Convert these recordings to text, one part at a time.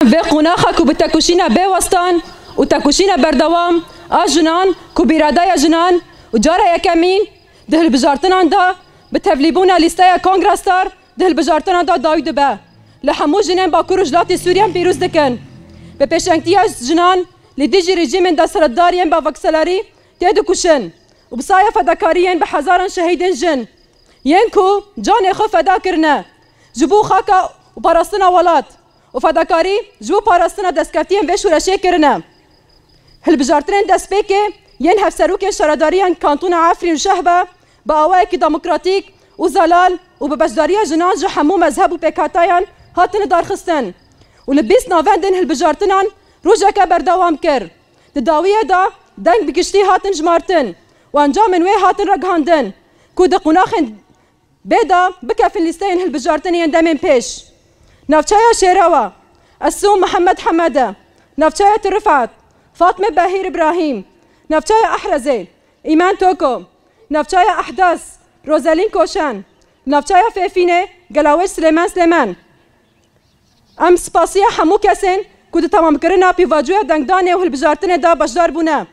في قناخة كو بتكوشينا بوستان وتكوشينا بردوام جنان كو بيرادايا جنان وجارة يكمين ده البجارتنان دا بتهفليبونا ليستايا كونغرستار ده البجارتنان دا داوي دبا لحمو جنان باكورو جلاتي سوريان بيروز دكن بپیشنگتیا جنان لدیجی رژیم دستهداریان با وکسلاری تیدو کشن و بسایه فداکاریان به هزاران شهیدین جن ین کو جان خو فدا کرنه جبو خاکا و پاراستنا ولات و فداکاری جبو پاراستنا دستکفتیان به شورشه کرنه هل بجارترین دست پیکه ین هفسروک شرداریان کانتون عفرین و شهبه با آوائک دموکراتیک و زلال و به بجداری جنان جو همو مذهب و پیکاتایان هاتن دارخستن و لبیس ناوندن هل بجارتنان روجك بردوام كر تداويه دا دنگ بكشتي هاتن جمارتن وانجام من وي هاتن رقهاندن كود قناخن بيدا بكافن لستين هل بجارتن يندمن بيش نافشايا شيراوا السوم محمد حماده نافشايا رفعت فاطمه باهير ابراهيم نافشايا احرزي ايمان توكو نافشايا احداث روزالين كوشان نافشايا فيفينه قلاوش سليمان ام سپاسيا حمو كسن كود تمام کرنا پیواجوی دنگدانه و هلبجارتنه دا باشدار بونه.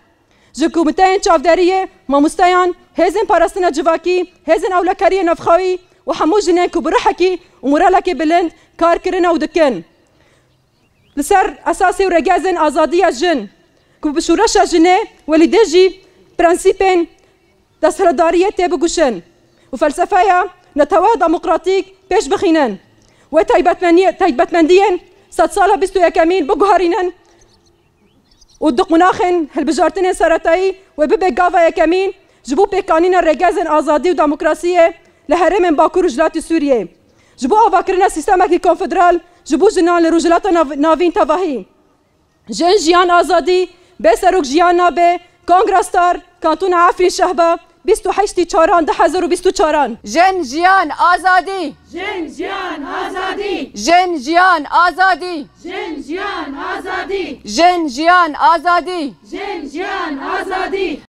جکومتاین چافداریه ماموستایان هزن پاراستنا جواکی هزن اولکاری نفخوی و همو جنین که برحکی و مرالکی بلند کار کرنا و دکن. لسر اساسی و رگازن آزادی جن که بشورش جنه ولی دجی پرنسیپین دستهداریه تبگوشن و فلسفه نتوا دموکراتیک پیش بخینن و تایبتمندین 100 ساله 21 بگوهرینن و دقناخن هالبجارتن سرطایی و ببه گاوا یکمین جبو پیکانین رگازن آزادی و دموکراسیه لهرم باکور جلات سوریه جبو آواکرنا سیستمکی کنفدرال جبو جنان لروجلات ناوین تواهی جن جیان آزادی به سروک جیان نابه کانگرستار کانتون عفرین شهبه 28 چاران 2024 جن جیان آزادی جن جیان آزادی جن جیان آزادی جن جیان آزادی جن جیان آزادی جن جیان آزادی